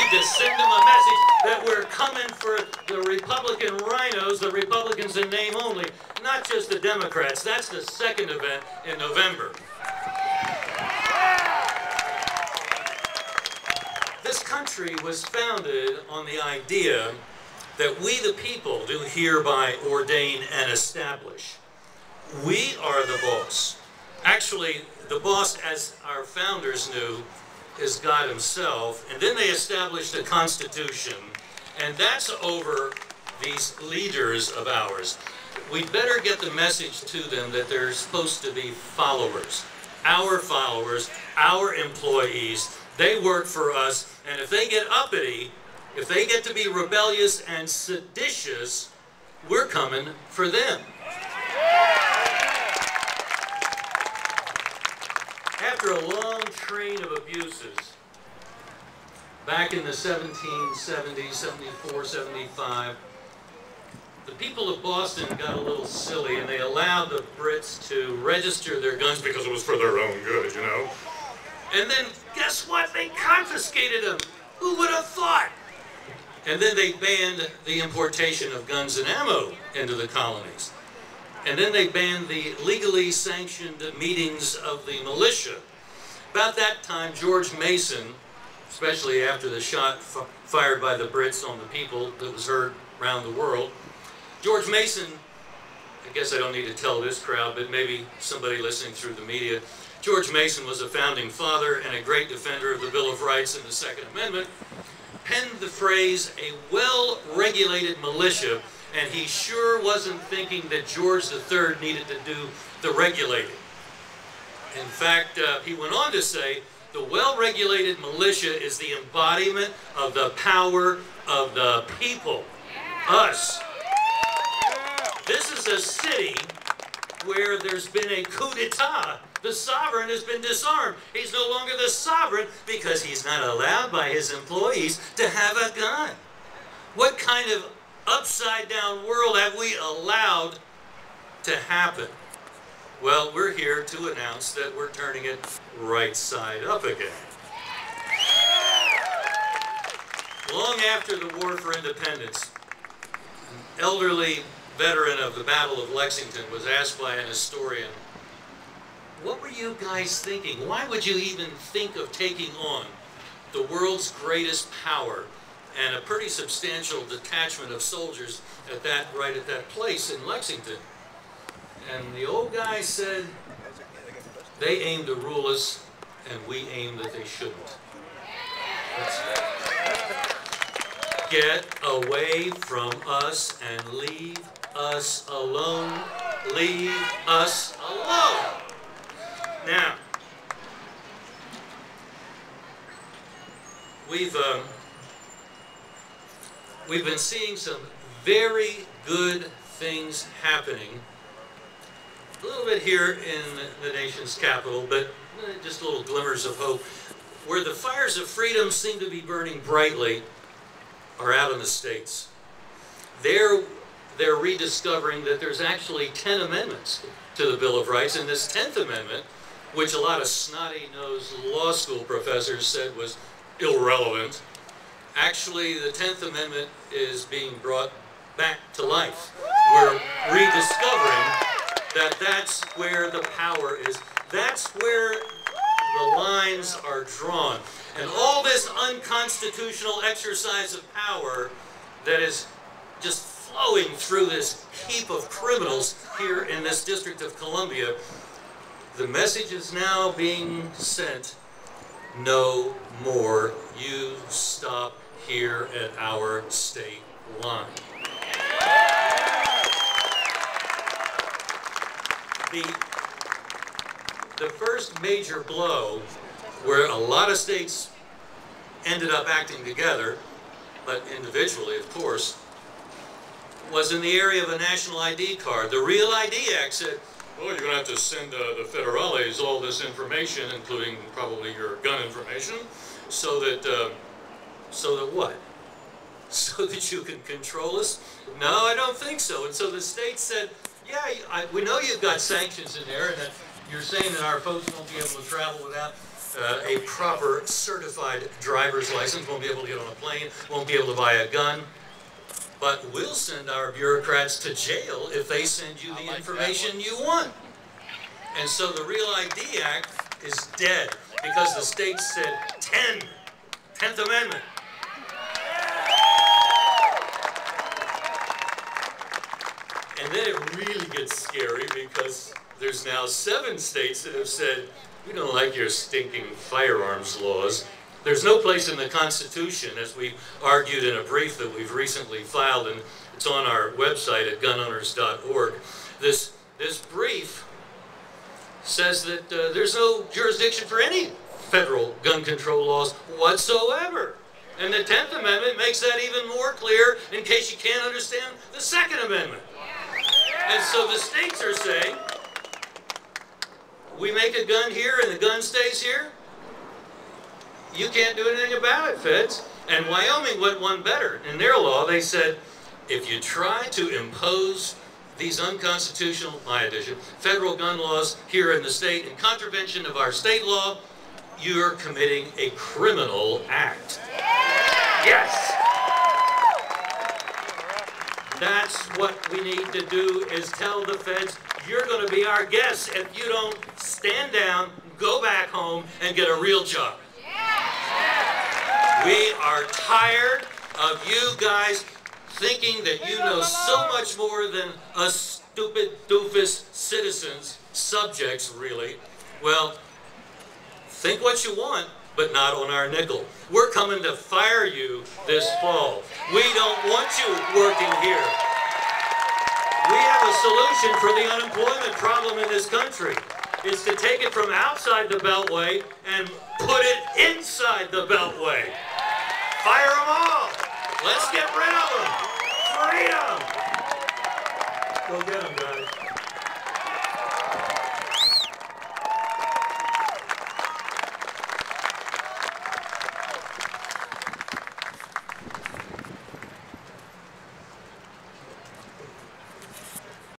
need to send them a message that we're coming for the Republican rhinos, the Republicans in name only, not just the Democrats. That's the second event in November. This country was founded on the idea that we the people do hereby ordain and establish. We are the boss. Actually, the boss, as our founders knew, is God himself. And then they established a constitution, and that's over these leaders of ours. We'd better get the message to them that they're supposed to be followers, our employees. They work for us, and if they get uppity, if they get to be rebellious and seditious, we're coming for them. After a long train of abuses, back in the 1770s, 74, 75, the people of Boston got a little silly, and they allowed the Brits to register their guns because it was for their own good, you know. And then, guess what? They confiscated them. Who would have thought? And then they banned the importation of guns and ammo into the colonies. And then they banned the legally sanctioned meetings of the militia. About that time, George Mason, especially after the shot fired by the Brits on the people that was heard around the world, George Mason, I guess I don't need to tell this crowd, but maybe somebody listening through the media, George Mason was a founding father and a great defender of the Bill of Rights and the Second Amendment, penned the phrase, a well-regulated militia, and he sure wasn't thinking that George III needed to do the regulating. In fact, he went on to say, the well-regulated militia is the embodiment of the power of the people, us. This is a city where there's been a coup d'etat. The sovereign has been disarmed. He's no longer the sovereign because he's not allowed by his employees to have a gun. What kind of upside-down world have we allowed to happen? Well, we're here to announce that we're turning it right side up again. Long after the War for Independence, an elderly veteran of the Battle of Lexington was asked by an historian, what were you guys thinking? Why would you even think of taking on the world's greatest power and a pretty substantial detachment of soldiers right at that place in Lexington? And the old guy said, they aim to rule us, and we aim that they shouldn't. Get away from us and leave us alone. Leave us alone. Now, we've been seeing some very good things happening. A little bit here in the nation's capital, but just little glimmers of hope. Where the fires of freedom seem to be burning brightly are out in the States. They're rediscovering that there's actually 10 amendments to the Bill of Rights, and this 10th Amendment, which a lot of snotty-nosed law school professors said was irrelevant, actually the 10th Amendment is being brought back to life. We're rediscovering that that's where the power is. That's where the lines are drawn. And all this unconstitutional exercise of power that is just flowing through this heap of criminals here in this District of Columbia, the message is now being sent, no more. You stop here at our state line. The first major blow, where a lot of states ended up acting together, but individually, of course, was in the area of a national ID card. The Real ID Act said, well, you're going to have to send the federales all this information, including probably your gun information, so that what? So that you can control us? No, I don't think so. And so the state said, yeah, we know you've got sanctions in there, and that you're saying that our folks won't be able to travel without a proper certified driver's license, won't be able to get on a plane, won't be able to buy a gun. But we'll send our bureaucrats to jail if they send you the information you want. And so the Real ID Act is dead because the states said 10th Amendment. And then it really gets scary because there's now 7 states that have said, we don't like your stinking firearms laws. There's no place in the Constitution, as we argued in a brief that we've recently filed, and it's on our website at gunowners.org. This brief says that there's no jurisdiction for any federal gun control laws whatsoever. And the 10th Amendment makes that even more clear in case you can't understand the Second Amendment. And so the states are saying, we make a gun here and the gun stays here. You can't do anything about it, feds. And Wyoming went one better. In their law, they said, if you try to impose these unconstitutional, my addition, federal gun laws here in the state in contravention of our state law, you're committing a criminal act. Yes! That's what we need to do, is tell the feds, you're going to be our guests if you don't stand down, go back home, and get a real job. We are tired of you guys thinking that you know so much more than us stupid doofus citizens, subjects really. Well, think what you want, but not on our nickel. We're coming to fire you this fall. We don't want you working here. We have a solution for the unemployment problem in this country. It's to take it from outside the Beltway and put it inside the Beltway. Fire them all. Let's get rid of them. Freedom. Go get them, guys.